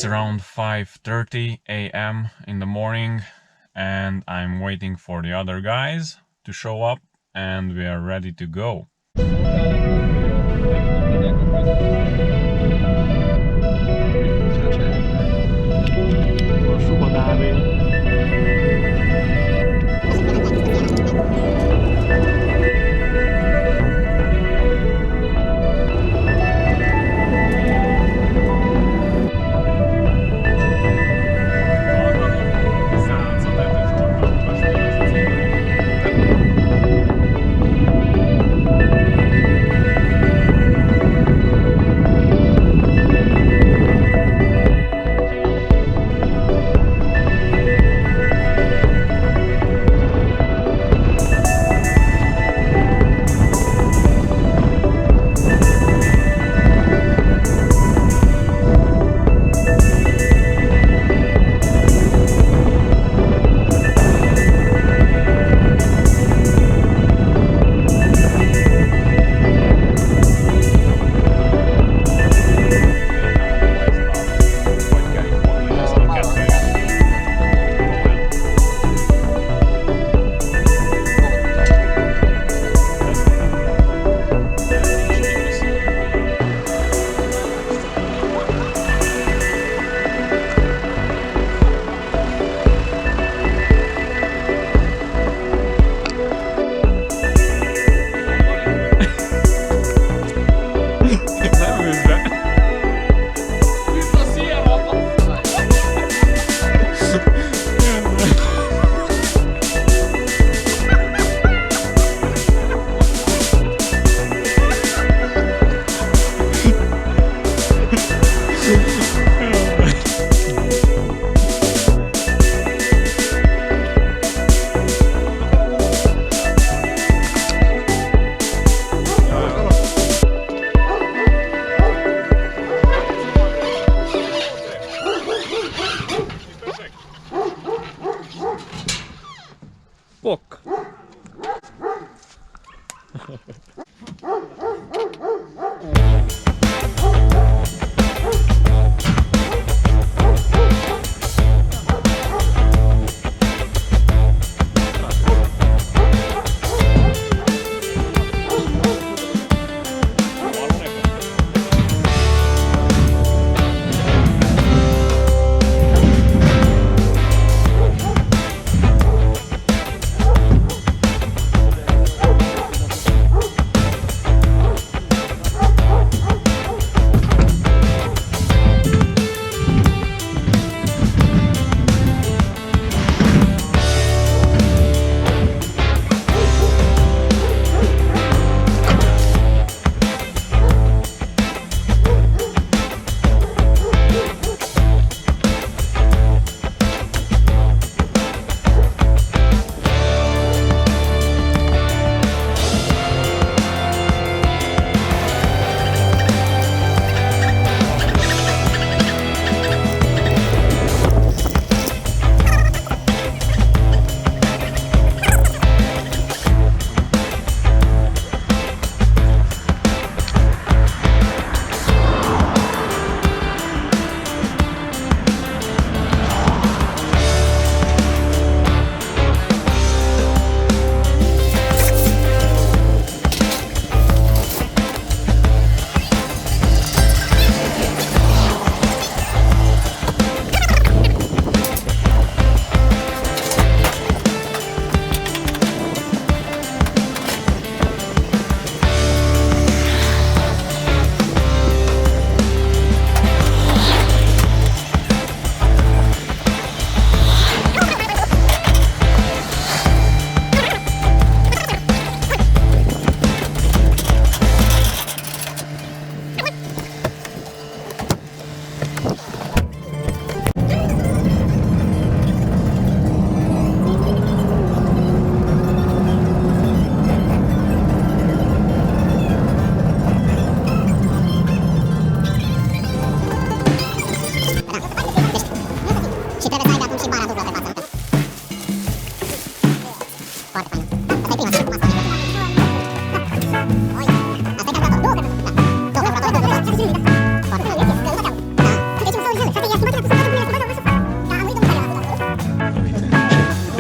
It's around 5:30 a.m. in the morning and I'm waiting for the other guys to show up and we are ready to go. Pok.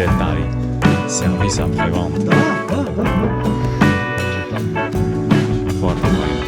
detalii. Service après-vente. Foarte fain.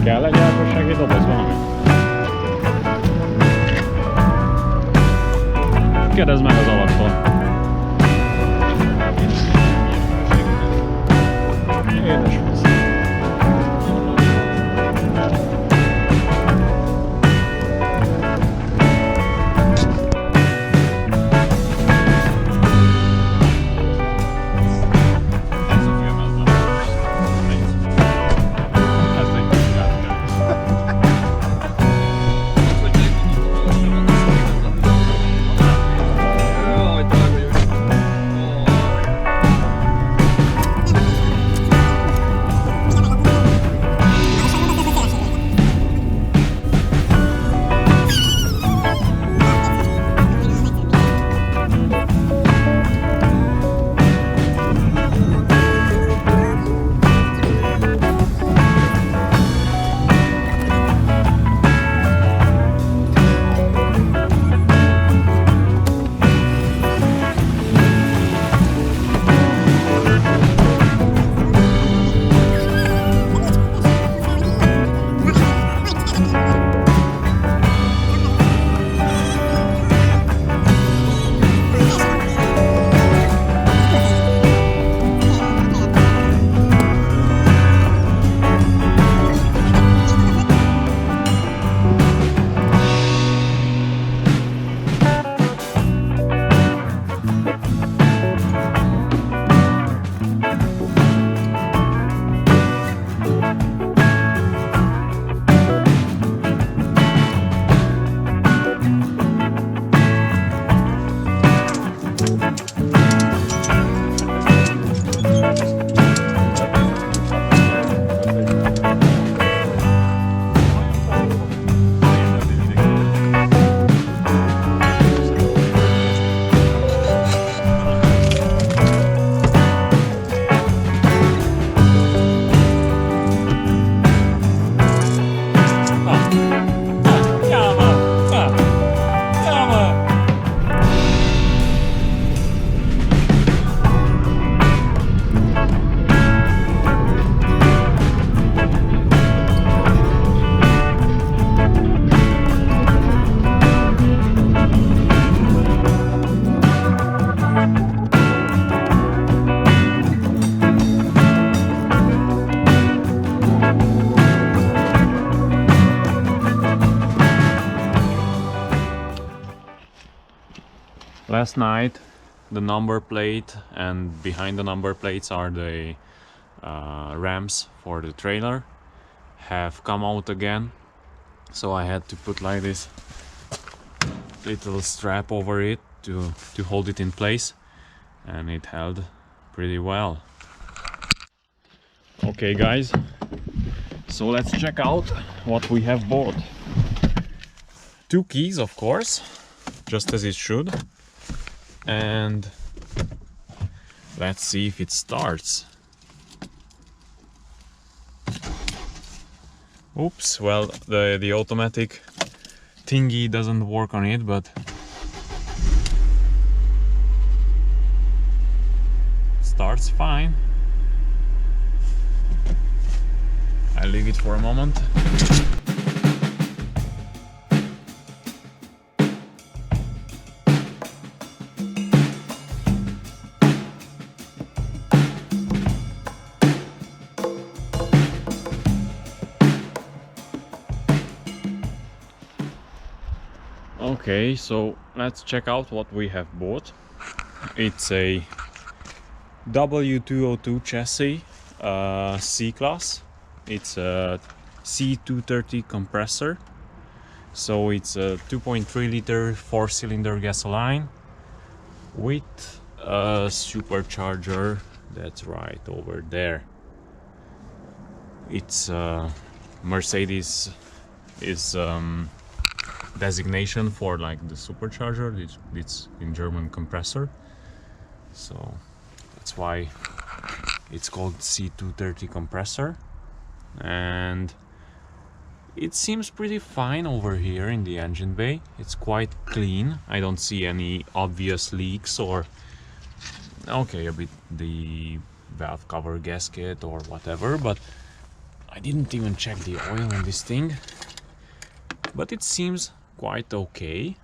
Kell egy elfossági doboz valami? Kérdezd meg az alattól. Édes fasz. Last night the number plate and behind the number plates are the ramps for the trailer have come out again, so I had to put like this little strap over it to hold it in place, and it held pretty well. Okay guys, so let's check out what we have bought. 2 keys, of course, just as it should. And let's see if it starts. Oops, well, the automatic thingy doesn't work on it, but it starts fine. I'll leave it for a moment. Okay, so let's check out what we have bought. It's a W202 chassis, C-Class. It's a C230 compressor. So it's a 2.3 liter 4-cylinder gasoline with a supercharger that's right over there. It's Mercedes is designation for like the supercharger. It's in German compressor, so that's why it's called C230 compressor. And it seems pretty fine over here in the engine bay. It's quite clean. I don't see any obvious leaks or, okay, a bit the valve cover gasket or whatever, but I didn't even check the oil on this thing. But it seems quite okay,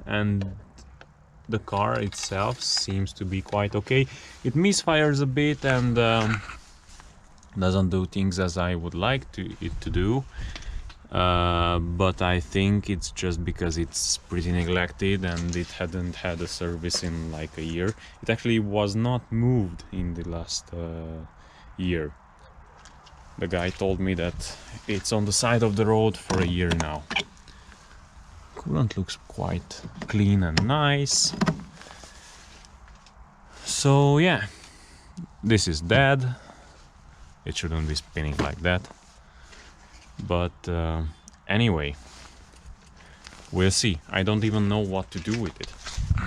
and the car itself seems to be quite okay. It misfires a bit and doesn't do things as I would like it to do. But I think it's just because it's pretty neglected and it hadn't had a service in like a year. It actually was not moved in the last year. The guy told me that it's on the side of the road for a year now. Coolant looks quite clean and nice. So yeah, this is dead. It shouldn't be spinning like that. But anyway, we'll see. I don't even know what to do with it,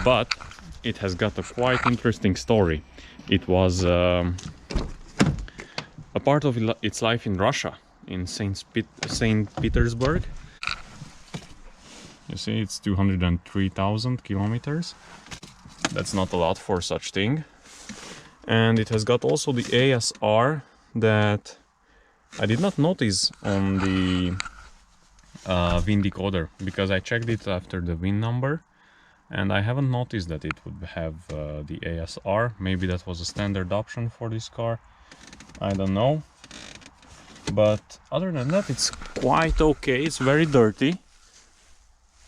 but it has got a quite interesting story. It was a part of its life in Russia, in St. Petersburg. You see, it's 203,000 kilometers. That's not a lot for such thing. And it has got also the ASR that I did not notice on the VIN decoder, because I checked it after the VIN number and I haven't noticed that it would have the ASR. Maybe that was a standard option for this car, I don't know. But other than that, it's quite okay. It's very dirty,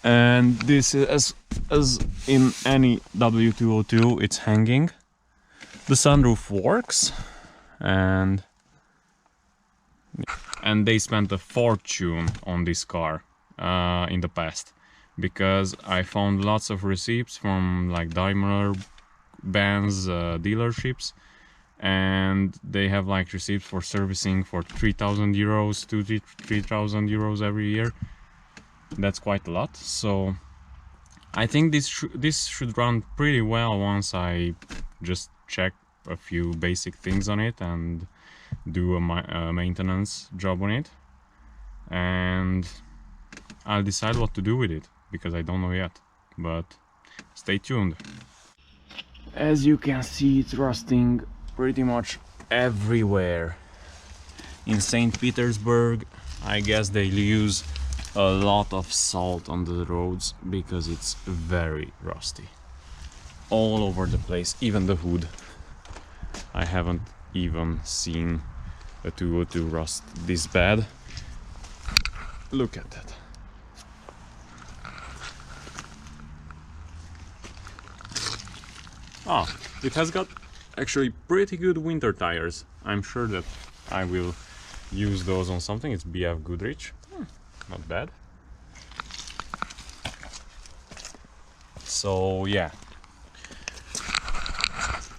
and this is as in any W202, it's hanging. The sunroof works, and they spent a fortune on this car in the past, because I found lots of receipts from like Daimler, Benz dealerships, and they have like receipts for servicing for 3,000 euros, 3,000 euros every year. That's quite a lot. So I think this should run pretty well once I just check a few basic things on it and do a maintenance job on it, and I'll decide what to do with it, because I don't know yet. But stay tuned. As you can see, it's rusting pretty much everywhere. In St. Petersburg, I guess they use a lot of salt on the roads because it's very rusty. All over the place, even the hood. I haven't even seen a 202 rust this bad. Look at that. Ah, it has got actually pretty good winter tires. I'm sure that I will use those on something. It's BF Goodrich. Not bad. So yeah,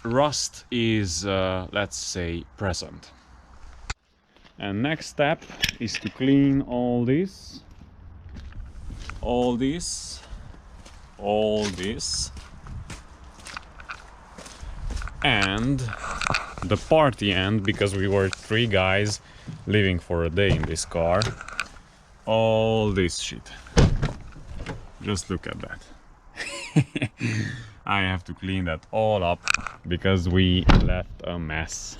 rust is let's say present, and next step is to clean all this, and the party end, because we were 3 guys living for a day in this car. All this shit, just look at that. I have to clean that all up because we left a mess.